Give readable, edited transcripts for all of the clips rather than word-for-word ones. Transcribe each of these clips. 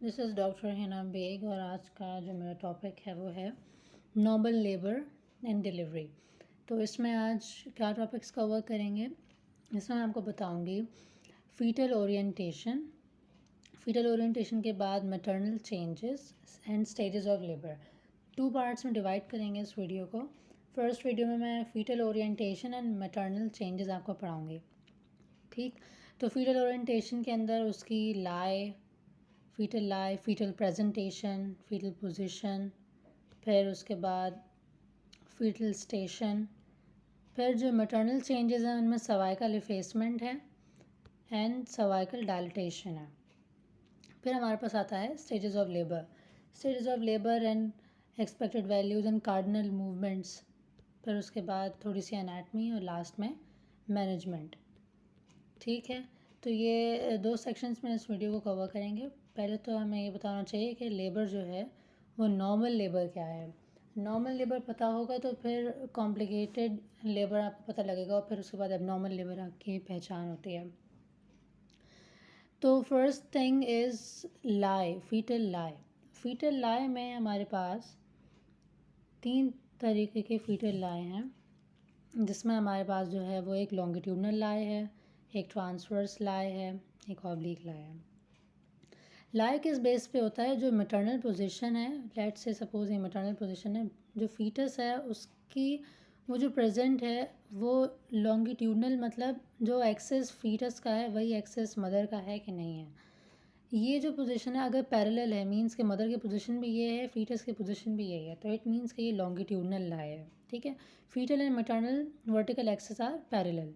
This is doctor Hina Baig और आज का जो मेरा टॉपिक है वो है नॉर्मल लेबर एंड डिलीवरी। तो इसमें आज क्या टॉपिक्स कवर करेंगे, इसमें मैं आपको बताऊंगी फीटल ओरिएंटेशन, फीटल ओरिएंटेशन के बाद maternal changes and stages of labour. 2 parts में डिवाइड करेंगे इस वीडियो को। फर्स्ट वीडियो में मैं foetal orientation and maternal changes आपको पढ़ाऊँगी। ठीक, तो फीटल ओरिएंटेशन के अंदर उसकी lie, foetal presentation, foetal position, फिर उसके बाद फीटल स्टेशन, फिर जो मैटरनल चेंजेस हैं उनमें सर्वाइकल इफेसमेंट है एंड सर्वाइकल डायलिटेशन है। फिर हमारे पास आता है stages of labour and expected values and cardinal movements. फिर उसके बाद थोड़ी सी एनाटमी और लास्ट में मैनेजमेंट। ठीक है, तो ये 2 सेक्शंस में इस वीडियो को कवर करेंगे। पहले तो हमें ये बताना चाहिए कि लेबर जो है वो नॉर्मल लेबर क्या है। नॉर्मल लेबर पता होगा तो फिर कॉम्प्लिकेटेड लेबर आपको पता लगेगा और फिर उसके बाद एबनॉर्मल लेबर आपकी पहचान होती है। तो first thing is lie, fetal lie. Fetal lie में हमारे पास 3 तरीके के फीटल लाई हैं, जिसमें हमारे पास जो है वो एक लॉन्गिट्यूडनल लाई है, एक ट्रांसवर्स लाई है, एक ऑब्लिक लाई है। लाई किस बेस पे होता है? जो मैटरनल पोजीशन है, लेट्स से सपोज ये मैटरनल पोजीशन है, जो फीटस है उसकी वो जो प्रेजेंट है वो लॉन्गिट्यूडनल, मतलब जो एक्सेस फीटस का है वही एक्सेस मदर का है कि नहीं है। ये जो पोजीशन है अगर पैरेलल है, मींस के मदर की पोजीशन भी ये है, फीटस की पोजीशन भी यही है, तो इट मींस कि ये लॉन्गिट्यूडनल लाई है। ठीक है, foetal and maternal vertical axes are parallel.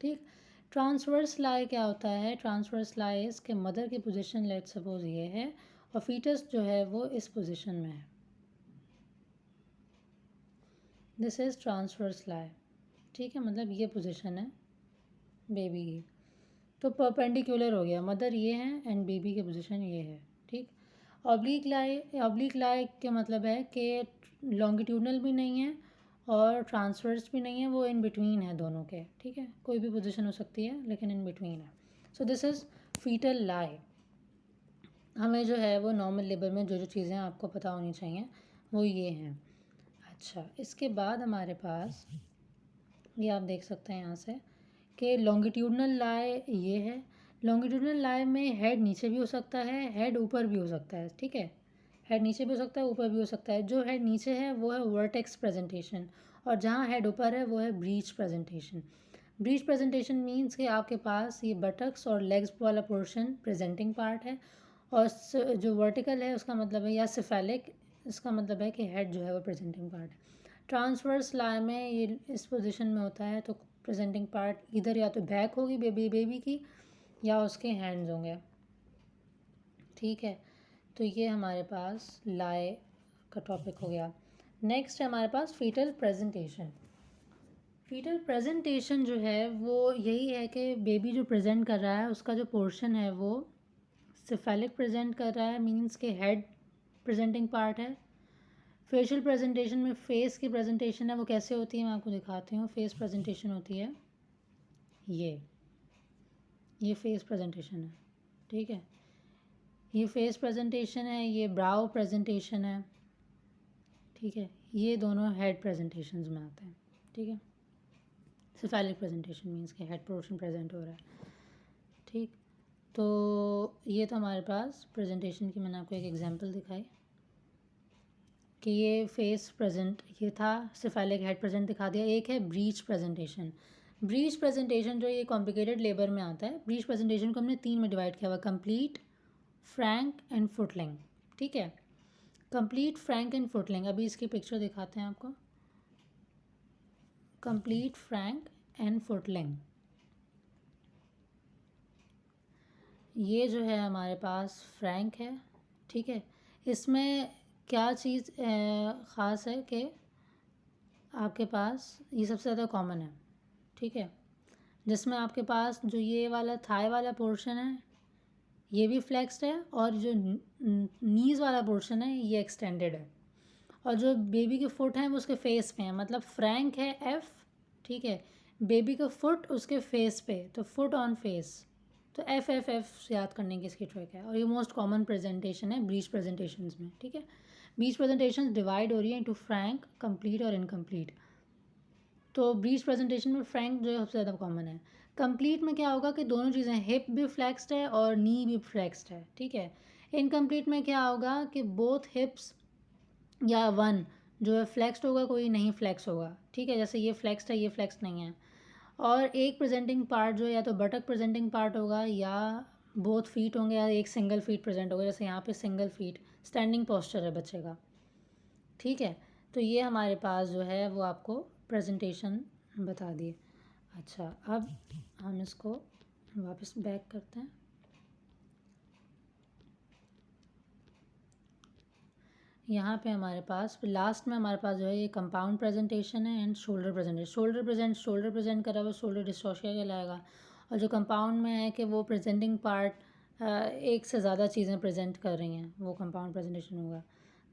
ठीक, ट्रांसवर्स लाई क्या होता है? ट्रांसवर्स लाई इसके मदर की पोजीशन लेट सपोज ये है और फीटस जो है वो इस पोजीशन में है। दिस इज़ ट्रांसवर्स लाई। ठीक है, मतलब ये पोजीशन है बेबी की, तो परपेंडिकुलर हो गया, मदर ये है एंड बेबी की पोजीशन ये है। ठीक, ऑब्लिक लाई के मतलब है कि लॉन्गिट्यूडनल भी नहीं है और ट्रांसवर्स भी नहीं है, वो इन बिटवीन है दोनों के। ठीक है, कोई भी पोजीशन हो सकती है लेकिन इन बिटवीन है। सो दिस इज़ फीटल लाई। हमें जो है वो नॉर्मल लेबर में जो जो चीज़ें आपको पता होनी चाहिए वो ये हैं। अच्छा, इसके बाद हमारे पास ये आप देख सकते हैं यहाँ से कि लॉन्गिट्यूडनल लाई ये है। लॉन्गिट्यूडनल लाई में हेड नीचे भी हो सकता है, हेड ऊपर भी हो सकता है। ठीक है, हेड नीचे भी हो सकता है, ऊपर भी हो सकता है। जो हेड नीचे है वो है वर्टेक्स प्रेजेंटेशन और जहाँ हेड ऊपर है वो है breech presentation. Breech presentation means कि आपके पास ये बटक्स और लेग्स वाला पोर्शन प्रेजेंटिंग पार्ट है और जो वर्टिकल है उसका मतलब है, या सिफेलिक, इसका मतलब है कि हेड जो है वो प्रेजेंटिंग पार्ट है। ट्रांसवर्स लाई में ये इस पोजीशन में होता है, तो प्रेजेंटिंग पार्ट इधर या तो बैक होगी बेबी की या उसके हैंड्स होंगे। ठीक है, तो ये हमारे पास लाई का टॉपिक हो गया। नेक्स्ट है हमारे पास फीटल प्रेजेंटेशन। फीटल प्रेजेंटेशन जो है वो यही है कि बेबी जो प्रेजेंट कर रहा है उसका जो पोर्शन है वो सिफेलिक प्रेजेंट कर रहा है, मीन्स के हेड प्रेजेंटिंग पार्ट है। फेशियल प्रेजेंटेशन में फेस की प्रेजेंटेशन है, वो कैसे होती है मैं आपको दिखाती हूँ। फेस प्रेजेंटेशन होती है ये फेस प्रेजेंटेशन है। ठीक है, ये फेस प्रेजेंटेशन है, ये ब्राउ प्रेजेंटेशन है। ठीक है, ये दोनों हेड प्रेजेंटेशंस में आते हैं। ठीक है, सिफेलिक प्रेजेंटेशन मीन्स के हेड पोर्शन प्रेजेंट हो रहा है। ठीक, तो ये तो हमारे पास प्रेजेंटेशन की मैंने आपको एक एग्जांपल दिखाई कि ये फेस प्रेजेंट ये था, सिफेलिक हेड प्रेजेंट दिखा दिया। एक है ब्रीच प्रेजेंटेशन। ब्रीच प्रेजेंटेशन जो ये कॉम्प्लिकेटेड लेबर में आता है। ब्रीच प्रेजेंटेशन को हमने 3 में डिवाइड किया हुआ, कंप्लीट, फ्रैंक एंड फुटलिंग। ठीक है, कंप्लीट, फ्रैंक एंड फुटलिंग। अभी इसकी पिक्चर दिखाते हैं आपको। कंप्लीट, फ्रैंक एंड फुटलिंग, ये जो है हमारे पास फ्रैंक है। ठीक है, इसमें क्या चीज़ ख़ास है कि आपके पास ये सबसे ज़्यादा कॉमन है। ठीक है, जिसमें आपके पास जो ये वाला थाई वाला पोर्शन है ये भी फ्लेक्स्ड है और जो नीज़ वाला पोर्शन है ये एक्सटेंडेड है और जो बेबी के फुट हैं वो उसके फेस पे हैं, मतलब फ्रैंक है एफ। ठीक है, बेबी का फुट उसके फेस पे, तो फुट ऑन फेस, तो एफ याद करने की इसकी ट्रिक है, और ये मोस्ट कॉमन प्रेजेंटेशन है ब्रीच प्रेजेंटेशंस में, ठीक है। ब्रीच प्रेजेंटेशन डिवाइड हो रही है इनटू फ्रैंक, कंप्लीट और इनकम्प्लीट। तो ब्रीच प्रेजेंटेशन में फ्रैंक जो है सबसे ज़्यादा कॉमन है। कंप्लीट में क्या होगा कि दोनों चीज़ें, हिप भी फ्लेक्स्ड है और नी भी फ्लेक्स्ड है, ठीक है। इनकम्प्लीट में क्या होगा कि बोथ हिप्स या वन जो है फ्लेक्स्ड होगा, कोई नहीं फ्लेक्स होगा, ठीक है। जैसे ये फ्लेक्स्ड है, ये फ्लेक्स्ड नहीं है। और एक प्रेजेंटिंग पार्ट जो है या तो बटक प्रेजेंटिंग पार्ट होगा, या बोथ फीट होंगे, या एक सिंगल फीट प्रेजेंट होगा। जैसे यहाँ पे सिंगल फीट स्टैंडिंग पोस्चर है बच्चे का, ठीक है। तो ये हमारे पास जो है वो आपको प्रेजेंटेशन बता दिए। अच्छा, अब हम इसको वापस बैक करते हैं। यहाँ पे हमारे पास लास्ट में हमारे पास जो है ये कंपाउंड प्रेजेंटेशन है and shoulder presentation. Shoulder present करा हुआ शोल्डर डिस्टॉर्शिया कहलाएगा, और जो कंपाउंड में है कि वो प्रेजेंटिंग पार्ट एक से ज़्यादा चीज़ें प्रेजेंट कर रही हैं, वो कंपाउंड प्रेजेंटेशन होगा।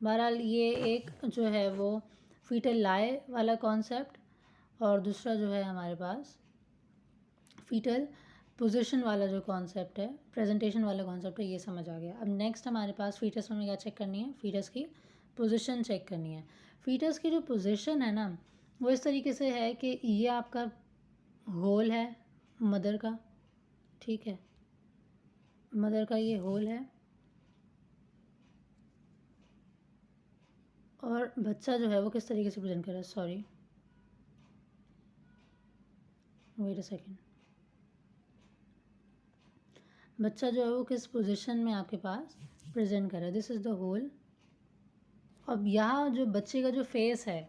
बहरहाल ये एक जो है वो फीटल लाई वाला कॉन्सेप्ट, और दूसरा जो है हमारे पास फीटल पोजीशन वाला जो कॉन्सेप्ट है, प्रेजेंटेशन वाला कॉन्सेप्ट है, ये समझ आ गया। अब नेक्स्ट हमारे पास फीटस में क्या चेक करनी है, फीटस की पोजीशन चेक करनी है। फीटस की जो पोजीशन है ना, वो इस तरीके से है कि ये आपका होल है मदर का, ठीक है। मदर का ये होल है, और बच्चा जो है वो किस तरीके से प्रेजेंट कर रहा है, सॉरी वेट अ सेकेंड। बच्चा जो है वो किस पोजीशन में आपके पास प्रेजेंट कर रहा है, दिस इज़ द होल। अब यहाँ जो बच्चे का जो फेस है,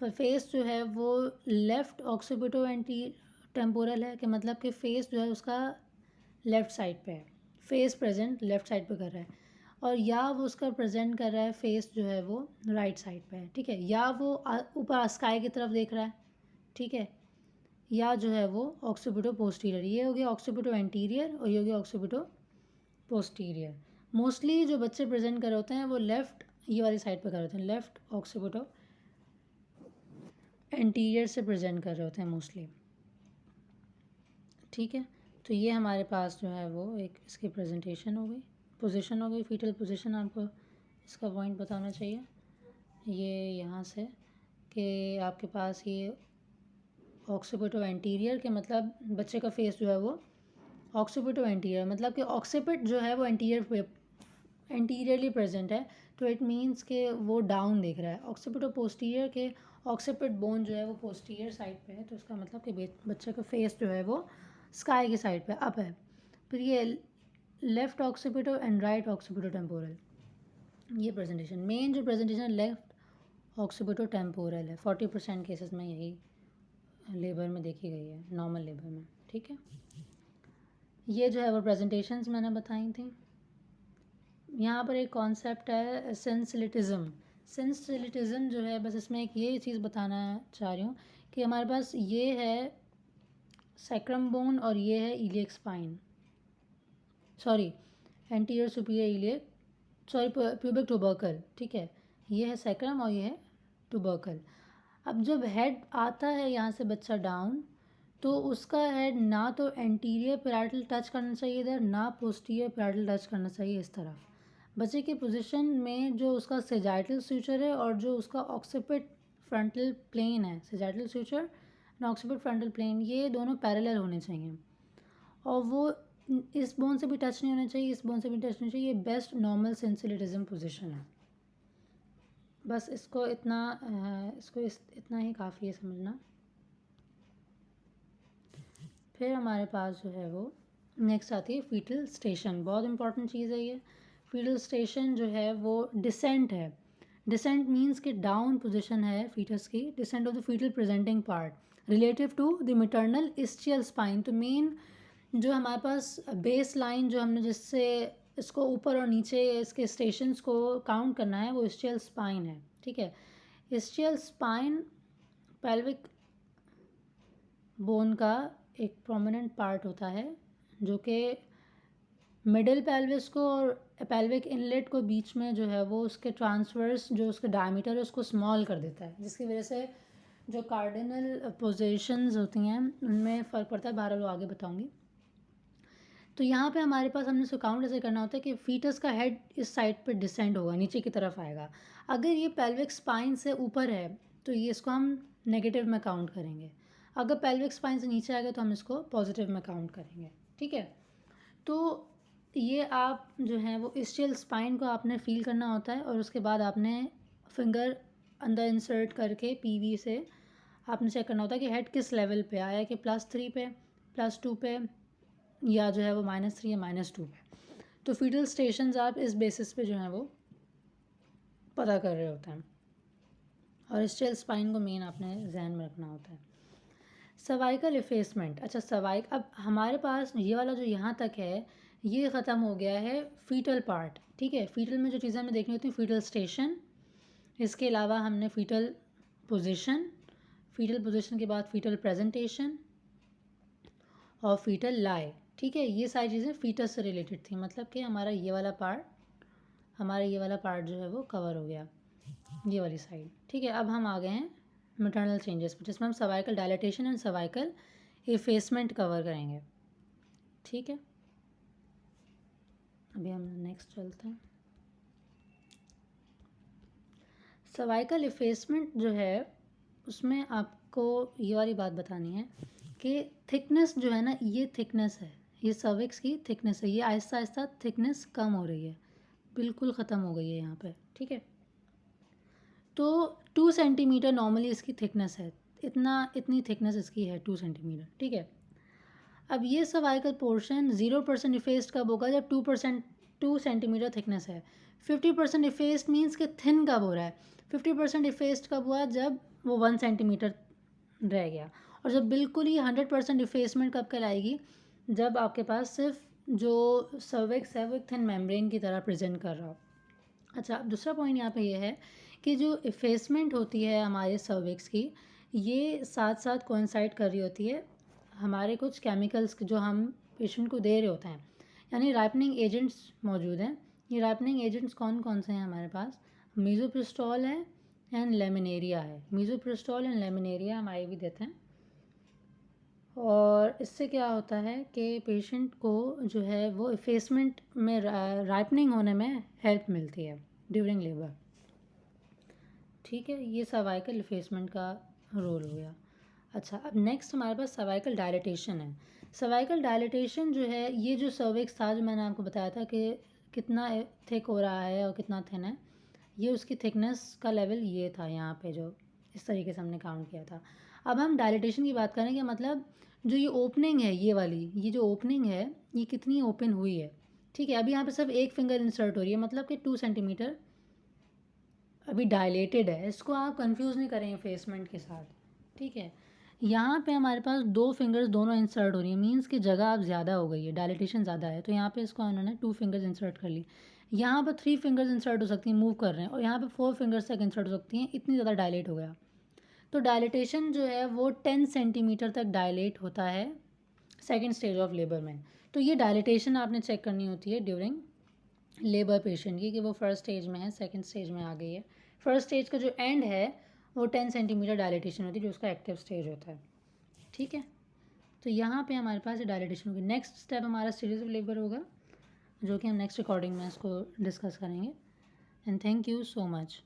फेस जो है वो लेफ़्ट ऑक्सीपिटो एंटी टेम्पोरल है, कि मतलब कि फेस जो है उसका लेफ़्ट साइड पे है, फेस प्रेजेंट लेफ़्ट साइड पे कर रहा है। और या वो उसका प्रेजेंट कर रहा है फेस जो है वो राइट साइड पे है, ठीक है। या वो ऊपर स्काई की तरफ देख रहा है, ठीक है। या जो है वो ऑक्सीपिटो पोस्टीरियर, ये हो गया ऑक्सीपिटो एंटीरियर और ये हो गया ऑक्सीपिटो पोस्टीरियर। मोस्टली जो बच्चे प्रेजेंट कर रहे होते हैं वो लेफ़्ट ये वाली साइड पे कर रहे होते हैं, लेफ़्ट ऑक्सीपिटो एंटीरियर से प्रेजेंट कर रहे होते हैं मोस्टली, ठीक है। तो ये हमारे पास जो है वो एक इसकी प्रेजेंटेशन हो गई, पोजीशन हो गई, फीटल पोजीशन। आपको इसका पॉइंट बताना चाहिए ये यहाँ से, कि आपके पास ये ऑक्सीपिटो एंटीरियर के मतलब बच्चे का फेस जो है वो ऑक्सीपिटो एंटीरियर, मतलब कि ऑक्सीपिट जो है वो एंटीरियरली प्रेजेंट है, तो इट मीन्स कि वो डाउन देख रहा है। ऑक्सीपिटो पोस्टीरियर के ऑक्सीपिट बोन जो है वो पोस्टीरियर साइड पे है, तो इसका मतलब कि बच्चे का फेस जो है वो स्काई की साइड पे अप है। फिर ये left occipito and right occipito temporal, ये प्रेजेंटेशन मेन जो प्रेजेंटेशन लेफ़्ट ऑक्सीपिटो टेम्पोरल है। 40% केसेस में यही लेबर में देखी गई है, नॉर्मल लेबर में, ठीक है। ये जो है वो प्रेजेंटेशंस मैंने बताई थी। यहाँ पर एक कॉन्सेप्ट है सेंसिलिटिज़म। सेंसिलिटिज़म जो है, बस इसमें एक ये चीज़ बताना चाह रही हूँ कि हमारे पास ये है सैक्रम बोन और ये है iliac spine, sorry anterior superior iliac, sorry pubic tubercle, ठीक है। ये है सैक्रम और ये है ट्यूबरकल। अब जब हेड आता है यहाँ से बच्चा डाउन, तो उसका हेड ना तो एंटीरियर पैराइटल टच करना चाहिए इधर, ना पोस्टीरियर पैराइटल टच करना चाहिए इस तरफ। बच्चे की पोजीशन में जो उसका सेजाइटल सूचर है और जो उसका ऑक्सीपिट फ्रंटल प्लेन है, sagittal suture and occipito frontal plane, ये दोनों पैरेलल होने चाहिए, और वो इस बोन से भी टच नहीं होना चाहिए, इस बोन से भी टच नहीं चाहिए। ये बेस्ट नॉर्मल सेंसिलिटिज्म पोजीशन है। बस इसको इतना इतना ही काफ़ी है समझना। फिर हमारे पास जो है वो नेक्स्ट आती है फीटल स्टेशन, बहुत इंपॉर्टेंट चीज़ है ये। फीटल स्टेशन जो है वो डिसेंट है। डिसेंट मीन्स कि डाउन पोजीशन है फीटस की, descent of the foetal presenting part relative to the maternal ischial spine. तो मेन जो हमारे पास बेस लाइन जो हमने जिससे इसको ऊपर और नीचे इसके स्टेशंस को काउंट करना है वो इस्चियल स्पाइन है, ठीक है। इस्चियल स्पाइन पेल्विक बोन का एक प्रोमिनेंट पार्ट होता है, जो कि मिडिल पेल्विस को और पेल्विक इनलेट को बीच में जो है वो उसके ट्रांसवर्स जो उसके डायमीटर है उसको स्मॉल कर देता है, जिसकी वजह से जो कार्डिनल पोजीशंस होती हैं उनमें फ़र्क पड़ता है। 12 लोग आगे बताऊंगी। तो यहाँ पे हमारे पास हमने इसको काउंट ऐसे करना होता है कि फीटस का हेड इस साइड पे डिसेंड होगा, नीचे की तरफ आएगा। अगर ये पेल्विक स्पाइन से ऊपर है तो ये इसको हम नेगेटिव में काउंट करेंगे, अगर पेल्विक स्पाइन से नीचे आएगा तो हम इसको पॉजिटिव में काउंट करेंगे, ठीक है। तो ये आप जो है वो इस्चियल स्पाइन को आपने फील करना होता है और उसके बाद आपने फिंगर अंदर इंसर्ट करके पीवी से आपने चेक करना होता है कि हेड किस लेवल पे आया, कि +3 पे, +2 पे, या जो है वो -3 या -2 पे। तो फीटल स्टेशंस आप इस बेसिस पे जो है वो पता कर रहे होते हैं, और इस्चियल स्पाइन को मेन आपने जहन में रखना होता है। सर्वाइकल इफेसमेंट, अच्छा अब हमारे पास ये वाला जो यहाँ तक है ये ख़त्म हो गया है फीटल पार्ट, ठीक है। फीटल में जो चीज़ें हमें देखनी होती हैं, फीटल स्टेशन, इसके अलावा हमने फीटल पोजीशन के बाद फीटल प्रेजेंटेशन और फीटल लाई, ठीक है। ये सारी चीज़ें फीटस से रिलेटेड थी, मतलब कि हमारा ये वाला पार्ट जो है वो कवर हो गया, ये वाली साइड, ठीक है। अब हम आ गए हैं मैटरनल चेंजेस पर, जिसमें हम cervical dilatation and cervical effacement cover करेंगे, ठीक है। अभी हम नेक्स्ट चलते हैं। सर्वाइकल इफेसमेंट जो है उसमें आपको ये वाली बात बतानी है कि थिकनेस जो है ना, ये थिकनेस है, ये सर्विक्स की थिकनेस है, ये आहिस्ता आहिस्ता थिकनेस कम हो रही है, बिल्कुल ख़त्म हो गई है यहाँ पे, ठीक है। तो 2 सेंटीमीटर नॉर्मली इसकी थिकनेस है, इतनी थिकनेस इसकी है 2 सेंटीमीटर, ठीक है। अब ये सर्वाइकल पोर्शन 0% इफेस्ड कब होगा, जब 2 सेंटीमीटर थिकनेस है। 50% इफेस्ड मीन्स कि थिन कब हो रहा है, 50% इफेस्ड कब हुआ, जब वो 1 सेंटीमीटर रह गया। और जब बिल्कुल ही 100% इफेसमेंट कब कहलाएगी, जब आपके पास सिर्फ जो सर्विक्स है वो एक थिन मेम्ब्रेन की तरह प्रेजेंट कर रहा हो। अच्छा, अब दूसरा पॉइंट यहाँ पे ये है कि जो इफेसमेंट होती है हमारे सर्विक्स की, ये साथ साथ कोइंसाइड कर रही होती है हमारे कुछ केमिकल्स जो हम पेशेंट को दे रहे होते हैं, यानी राइपनिंग एजेंट्स मौजूद हैं। ये राइपनिंग एजेंट्स कौन कौन से हैं हमारे पास, मीज़ोप्रिस्टोल है एंड लेमिनेरिया है। मीज़ोप्रिस्टोल एंड लेमिनेरिया हम आई भी देते हैं, और इससे क्या होता है कि पेशेंट को जो है वो इफेसमेंट में राइपनिंग होने में हेल्प मिलती है ड्यूरिंग लेबर, ठीक है। ये सर्वाइकल इफेसमेंट का रोल हो गया। अच्छा, अब नेक्स्ट हमारे पास सर्वाइकल डायलिटेशन है। सर्वाइकल डायलिटेशन जो है, ये जो सर्विक्स था जो मैंने आपको बताया था कि कितना थिक हो रहा है और कितना थिन है, ये उसकी थिकनेस का लेवल ये था यहाँ पे, जो इस तरीके से हमने काउंट किया था। अब हम डायलिटेशन की बात करेंगे, मतलब जो ये ओपनिंग है, ये जो ओपनिंग है ये कितनी ओपन हुई है, ठीक है। अभी यहाँ पे सिर्फ एक फिंगर इंसर्ट हो रही है, मतलब कि 2 सेंटीमीटर अभी डायलेटेड है, इसको आप कंफ्यूज नहीं करें इफेसमेंट के साथ, ठीक है। यहाँ पे हमारे पास 2 फिंगर्स दोनों इंसर्ट हो रही है, मीन्स कि जगह अब ज़्यादा हो गई है, डायलिटेशन ज़्यादा है, तो यहाँ पे इसको उन्होंने 2 फिंगर्स इंसर्ट कर ली। यहाँ पर 3 फिंगर्स इंसर्ट हो सकती हैं, मूव कर रहे हैं, और यहाँ पे 4 फिंगर्स तक इंसर्ट हो सकती हैं, इतनी ज़्यादा डायलेट हो गया। तो डायलिटेशन जो है वो 10 सेंटीमीटर तक डायलेट होता है सेकेंड स्टेज ऑफ लेबर में। तो ये डायलिटेशन आपने चेक करनी होती है ड्यूरिंग लेबर पेशेंट की, कि वो फर्स्ट स्टेज में है, सेकेंड स्टेज में आ गई है। फर्स्ट स्टेज का जो एंड है वो 10 सेंटीमीटर डायलिटेशन होती है, जो उसका एक्टिव स्टेज होता है, ठीक है। तो यहाँ पे हमारे पास डायलिटेशन होगी। नेक्स्ट स्टेप हमारा स्टेजेस ऑफ लेबर होगा, जो कि हम नेक्स्ट रिकॉर्डिंग में इसको डिस्कस करेंगे। And thank you so much.